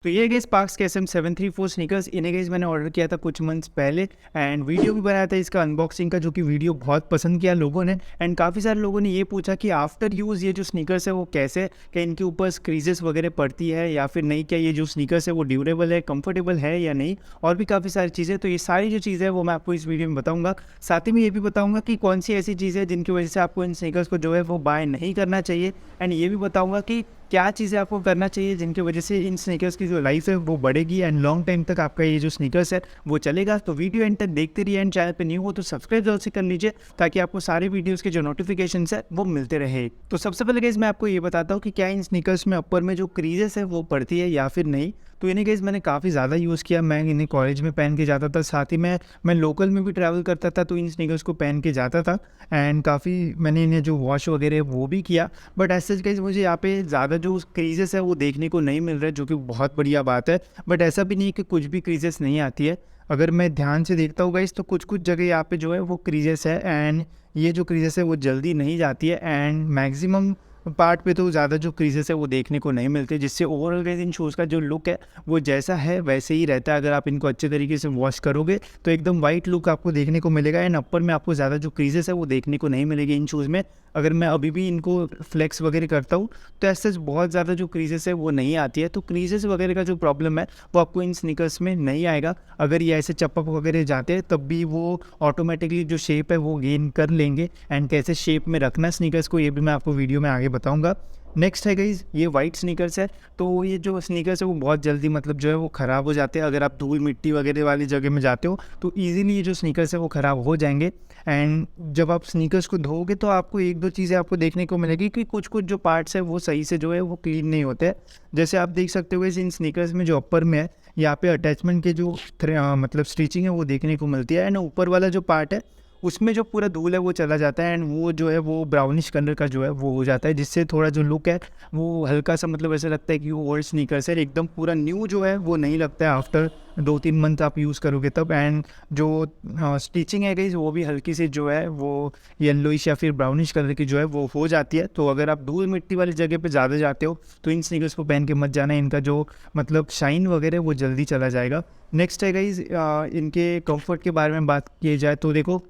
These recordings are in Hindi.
तो ये गई स्पार्क्स के SM734 स्नीकर्स। इन्हें गई मैंने ऑर्डर किया था कुछ मंथ्स पहले एंड वीडियो भी बनाया था इसका अनबॉक्सिंग का, जो कि वीडियो बहुत पसंद किया लोगों ने। एंड काफ़ी सारे लोगों ने ये पूछा कि आफ्टर यूज़ ये जो स्नीकर्स है वो कैसे, क्या इनके ऊपर क्रीजेस वगैरह पड़ती है या फिर नहीं, क्या ये जो स्नीकर्स है वो ड्यूरेबल है, कंफर्टेबल है या नहीं, और भी काफ़ी सारी चीज़ें। तो ये सारी जो चीज़ें है वो मैं आपको इस वीडियो में बताऊँगा। साथ ही में ये भी बताऊँगा कि कौन सी ऐसी चीज़ें हैं जिनकी वजह से आपको इन स्नीकर्स को जो है वो बाय नहीं करना चाहिए। एंड ये भी बताऊँगा कि क्या चीज़ें आपको करना चाहिए जिनकी वजह से इन स्नीकर्स की जो लाइफ है वो बढ़ेगी एंड लॉन्ग टाइम तक आपका ये जो स्नीकर्स है वो चलेगा। तो वीडियो एंड तक देखते रहिए एंड चैनल पे न्यू हो तो सब्सक्राइब जरूर से कर लीजिए ताकि आपको सारे वीडियोस के जो नोटिफिकेशन है वो मिलते रहे। तो सबसे पहले गाइस मैं आपको ये बताता हूँ कि क्या इन स्नीकर्स में अपर में जो क्रीजेस है वो पड़ती है या फिर नहीं। तो इन्हें गाइस मैंने काफ़ी ज़्यादा यूज़ किया। मैं इन्हें कॉलेज में पहन के जाता था, साथ ही मैं लोकल में भी ट्रैवल करता था तो इन स्नीकर्स को पहन के जाता था। एंड काफ़ी मैंने इन्हें जो वॉश वगैरह वो भी किया, बट ऐसे गाइस मुझे यहाँ पे ज़्यादा जो क्रीजेस है वो देखने को नहीं मिल रहा है, जो कि बहुत बढ़िया बात है। बट ऐसा भी नहीं कि कुछ भी क्रीजेस नहीं आती है। अगर मैं ध्यान से देखता हूँ गाइस तो कुछ कुछ जगह यहाँ पे जो है वो क्रीजेस है एंड ये जो क्रीजेस है वो जल्दी नहीं जाती है एंड मैक्सिमम पार्ट पे तो ज़्यादा जो क्रीजेस है वो देखने को नहीं मिलते, जिससे ओवरऑल गाइस इन शूज़ का जो लुक है वो जैसा है वैसे ही रहता है। अगर आप इनको अच्छे तरीके से वॉश करोगे तो एकदम वाइट लुक आपको देखने को मिलेगा एंड अपर में आपको ज़्यादा जो क्रीजेस है वो देखने को नहीं मिलेगी इन शूज़ में। अगर मैं अभी भी इनको फ्लेक्स वगैरह करता हूँ तो ऐसे बहुत ज़्यादा जो क्रीजेस है वो नहीं आती है। तो क्रीजेस वगैरह का जो प्रॉब्लम है वो आपको इन स्नीकर्स में नहीं आएगा। अगर ये ऐसे चपक वगैरह जाते हैं तब भी वो ऑटोमेटिकली जो शेप है वो गेन कर लेंगे एंड कैसे शेप में रखना स्नीकर्स को ये भी मैं आपको वीडियो में आगे बताऊँगा। नेक्स्ट है गाइस ये वाइट स्नीकर्स है। तो ये जो स्नीकर्स है वो बहुत जल्दी मतलब जो है वो ख़राब हो जाते हैं। अगर आप धूल मिट्टी वगैरह वाली जगह में जाते हो तो ईज़िली ये जो स्नीकर्स है वो ख़राब हो जाएंगे। एंड जब आप स्नीकर्स को धोओगे तो आपको एक दो चीज़ें आपको देखने को मिलेगी कि कुछ कुछ जो पार्ट्स है वो सही से जो है वो क्लीन नहीं होते हैं। जैसे आप देख सकते हो इन स्नीकर्स में जो अपर में है यहाँ पे अटैचमेंट के जो मतलब स्टिचिंग है वो देखने को मिलती है एंड ऊपर वाला जो पार्ट है उसमें जो पूरा धूल है वो चला जाता है एंड वो जो है वो ब्राउनिश कलर का जो है वो हो जाता है, जिससे थोड़ा जो लुक है वो हल्का सा मतलब ऐसा लगता है कि वो ओल्ड स्नीकर्स है। एकदम पूरा न्यू जो है वो नहीं लगता है आफ्टर 2-3 मंथ आप यूज़ करोगे तब। एंड जो स्टिचिंग है गई वो भी हल्की सी जो है वो येलोइश या फिर ब्राउनिश कलर की जो है वो हो जाती है। तो अगर आप धूल मिट्टी वाली जगह पे ज़्यादा जाते हो तो इन स्नीकर्स को पहन के मत जाना, इनका जो मतलब शाइन वगैरह वो जल्दी चला जाएगा। नेक्स्ट है गाइस इनके कंफर्ट के बारे में बात की जाए तो देखो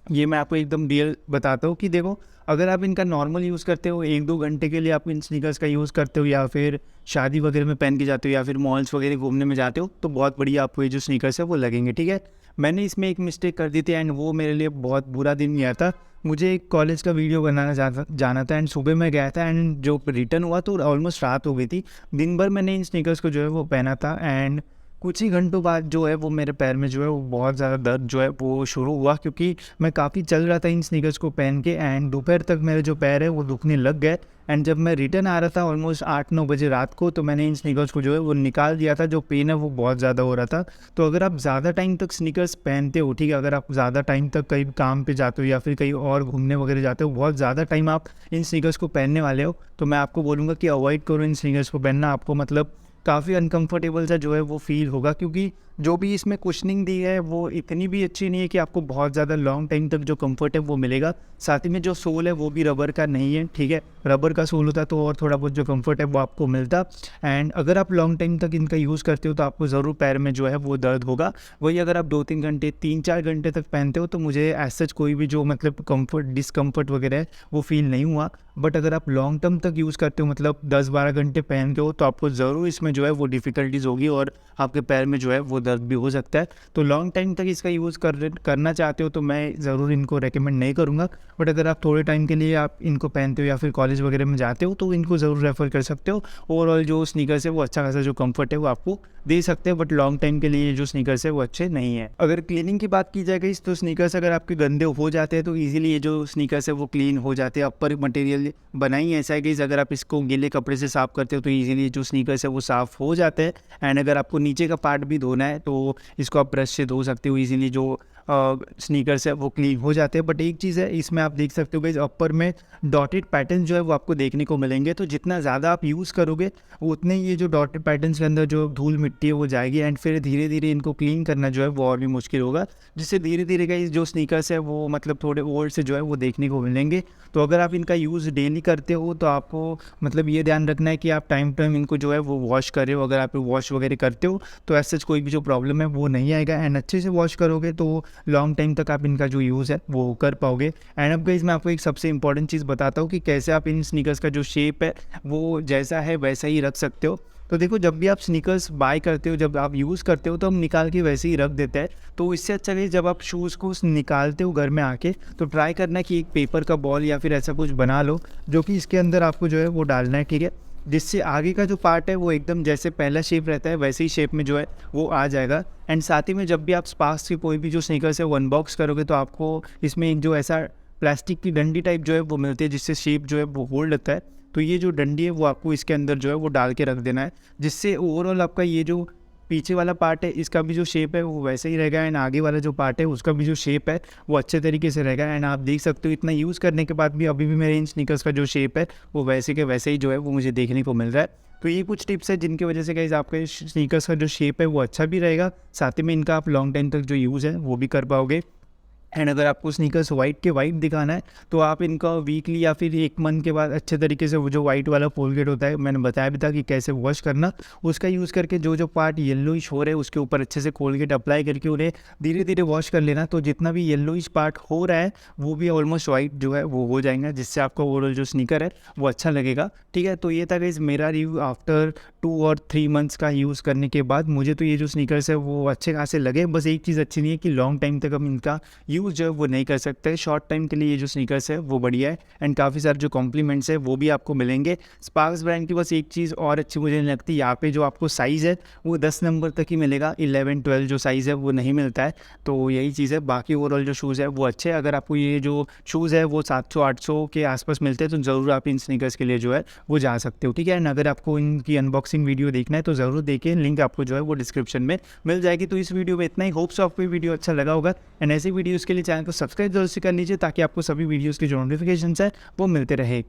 ये मैं आपको एकदम रियल बताता हूँ कि देखो अगर आप इनका नॉर्मल यूज़ करते हो 1-2 घंटे के लिए आप इन स्नीकर्स का यूज़ करते हो या फिर शादी वगैरह में पहन के जाते हो या फिर मॉल्स वगैरह घूमने में जाते हो तो बहुत बढ़िया आपको ये जो स्नीकर्स है वो लगेंगे, ठीक है। मैंने इसमें एक मिस्टेक कर दी थी एंड वो मेरे लिए बहुत बुरा दिन गया था। मुझे एक कॉलेज का वीडियो बनाना जाना था एंड सुबह मैं गया था एंड जो रिटर्न हुआ तो ऑलमोस्ट रात हो गई थी। दिन भर मैंने इन स्नीकर्स को जो है वो पहना था एंड कुछ ही घंटों बाद जो है वो मेरे पैर में जो है वो बहुत ज़्यादा दर्द जो है वो शुरू हुआ, क्योंकि मैं काफ़ी चल रहा था इन स्नीकर्स को पहन के एंड दोपहर तक मेरे जो पैर है वो दुखने लग गए। एंड जब मैं रिटर्न आ रहा था ऑलमोस्ट 8-9 बजे रात को तो मैंने इन स्नीकर्स को जो है वो निकाल दिया था। जो पेन है वो बहुत ज़्यादा हो रहा था। तो अगर आप ज़्यादा टाइम तक स्नीकर्स पहनते हो, ठीक है, अगर आप ज़्यादा टाइम तक कहीं काम पे जाते हो या फिर कहीं और घूमने वगैरह जाते हो, बहुत ज़्यादा टाइम आप इन स्नीकर्स को पहनने वाले हो, तो मैं आपको बोलूँगा कि अवॉइड करो इन स्नीकर्स को पहनना। आपको मतलब काफ़ी अनकंफर्टेबल सा जो है वो फील होगा, क्योंकि जो भी इसमें कुशनिंग दी है वो इतनी भी अच्छी नहीं है कि आपको बहुत ज़्यादा लॉन्ग टाइम तक जो कंफर्ट है वो मिलेगा। साथ ही में जो सोल है वो भी रबर का नहीं है, ठीक है। रबर का सोल होता तो और थोड़ा बहुत जो कंफर्ट है वो आपको मिलता। एंड अगर आप लॉन्ग टाइम तक इनका यूज़ करते हो तो आपको ज़रूर पैर में जो है वो दर्द होगा। वही अगर आप 2-3 घंटे 3-4 घंटे तक पहनते हो तो मुझे एज सच कोई भी जो मतलब कंफर्ट डिस्कम्फर्ट वगैरह है वो फील नहीं हुआ। बट अगर आप लॉन्ग टर्म तक यूज़ करते हो मतलब 10-12 घंटे पहनते हो तो आपको ज़रूर इसमें जो है वो डिफ़िकल्टीज़ होगी और आपके पैर में जो है वो दर्द भी हो सकता है। तो लॉन्ग टाइम तक इसका यूज़ करना चाहते हो तो मैं ज़रूर इनको रेकमेंड नहीं करूँगा। बट अगर आप थोड़े टाइम के लिए आप इनको पहनते हो या फिर कॉलेज वगैरह में जाते हो तो इनको ज़रूर रेफ़र कर सकते हो। ओवरऑल जो स्नीकर्स है वो अच्छा खासा जो कंफर्ट है वो आपको दे सकते हैं, बट लॉन्ग टाइम के लिए जो स्नीकर्स है वो अच्छे नहीं है। अगर क्लीनिंग की बात की जाए तो स्नीकर्स अगर आपके गंदे हो जाते हैं तो ईजिली ये जो स्नीकर्स है वो क्लीन हो जाते हैं। अपर मटेरियल बनाई ऐसा है कि अगर आप इसको गीले कपड़े से साफ़ करते हो तो ईजिली जो स्नीकर्स है वो साफ़ हो जाते हैं। एंड अगर आपको नीचे का पार्ट भी धोना है तो इसको आप ब्रश से धो सकते हो ईजिली। जो स्नीकर्स है वो क्लीन हो जाते हैं। बट एक चीज़ है, इसमें आप देख सकते हो गाइस अपर में डॉटेड पैटर्न जो है वो आपको देखने को मिलेंगे। तो जितना ज़्यादा आप यूज़ करोगे उतने ये जो डॉटेड पैटर्न्स के अंदर जो धूल मिट्टी है वो जाएगी, एंड फिर धीरे धीरे इनको क्लीन करना जो है वो और भी मुश्किल होगा, जिससे धीरे धीरे गाइस जो स्नीकर्स है वो मतलब थोड़े ओल्ड से जो है वो देखने को मिलेंगे। तो अगर आप इनका यूज़ डेली करते हो तो आपको मतलब ये ध्यान रखना है कि आप टाइम टाइम इनको जो है वो वॉश कर रहे हो। अगर आप वॉश वगैरह करते हो तो ऐसे कोई भी जो प्रॉब्लम है वो नहीं आएगा, एंड अच्छे से वॉश करोगे तो लॉन्ग टाइम तक आप इनका जो यूज़ है वो कर पाओगे। एंड अब गाइस मैं आपको एक सबसे इंपॉर्टेंट चीज़ बताता हूँ कि कैसे आप इन स्नीकर्स का जो शेप है वो जैसा है वैसा ही रख सकते हो। तो देखो, जब भी आप स्नीकर्स बाय करते हो, जब आप यूज़ करते हो तो हम निकाल के वैसे ही रख देते हैं। तो इससे अच्छा है जब आप शूज़ को निकालते हो घर में आके तो ट्राई करना कि एक पेपर का बॉल या फिर ऐसा कुछ बना लो जो कि इसके अंदर आपको जो है वो डालना है, ठीक है, जिससे आगे का जो पार्ट है वो एकदम जैसे पहला शेप रहता है वैसे ही शेप में जो है वो आ जाएगा। एंड साथ ही में जब भी आप स्पार्क्स की कोई भी जो स्नीकर्स है वो अनबॉक्स करोगे तो आपको इसमें एक जो ऐसा प्लास्टिक की डंडी टाइप जो है वो मिलती है, जिससे शेप जो है वो होल्ड रहता है। तो ये जो डंडी है वो आपको इसके अंदर जो है वो डाल के रख देना है, जिससे ओवरऑल आपका ये जो पीछे वाला पार्ट है इसका भी जो शेप है वो वैसे ही रहेगा, एंड आगे वाला जो पार्ट है उसका भी जो शेप है वो अच्छे तरीके से रहेगा। एंड आप देख सकते हो इतना यूज़ करने के बाद भी अभी भी मेरे इन स्नीकर्स का जो शेप है वो वैसे के वैसे ही जो है वो मुझे देखने को मिल रहा है। तो ये कुछ टिप्स है जिनकी वजह से गाइस आपके स्नीकर्स का जो शेप है वो अच्छा भी रहेगा, साथ ही में इनका आप लॉन्ग टाइम तक जो यूज़ है वो भी कर पाओगे। एंड अगर आपको स्नीकर्स वाइट के वाइट दिखाना है तो आप इनका वीकली या फिर एक मंथ के बाद अच्छे तरीके से वो जो वाइट वाला कोलगेट होता है, मैंने बताया भी था कि कैसे वॉश करना, उसका यूज़ करके जो जो पार्ट येलोइश हो रहे हैं उसके ऊपर अच्छे से कोलगेट अप्लाई करके उन्हें धीरे धीरे वॉश कर लेना। तो जितना भी येलोइश पार्ट हो रहा है वो भी ऑलमोस्ट वाइट जो है वो हो जाएगा, जिससे आपका ओवरऑल जो स्नीकर है वो अच्छा लगेगा, ठीक है। तो ये था गाइस मेरा रिव्यू आफ्टर 2 और 3 मंथ्स का यूज़ करने के बाद। मुझे तो ये जो स्नीकर्स है वो अच्छे खासे लगे, बस एक चीज़ अच्छी नहीं है कि लॉन्ग टाइम तक हम इनका यूज़ जो है वो नहीं कर सकते। शॉर्ट टाइम के लिए ये जो स्नीकर्स है वो बढ़िया है, एंड काफ़ी सारे जो कॉम्प्लीमेंट्स है वो भी आपको मिलेंगे। स्पार्क्स ब्रांड की बस एक चीज़ और अच्छी मुझे नहीं लगती, यहाँ पे जो आपको साइज़ है वो 10 नंबर तक ही मिलेगा, 11 12 जो साइज़ है वो नहीं मिलता है। तो यही चीज़ है, बाकी ओवरऑल जो शूज़ है वो अच्छे हैं। अगर आपको ये जो शूज़ है वो 700 800 के आसपास मिलते हैं तो ज़रूर आप इन स्नीकर्स के लिए जो है वो जा सकते हो, ठीक है। एंड अगर आपको इनकी अनबॉक्सिंग वीडियो देखना है तो ज़रूर देखें, लिंक आपको जो है वो डिस्क्रिप्शन में मिल जाएगी। तो इस वीडियो में इतना ही, होप्स आपको ये वीडियो अच्छा लगा होगा, एंड ऐसी वीडियोज़ के लिए चैनल को सब्सक्राइब जरूर से कर लीजिए ताकि आपको सभी वीडियोज़ की जो नोटिफिकेशन है वो मिलते रहे।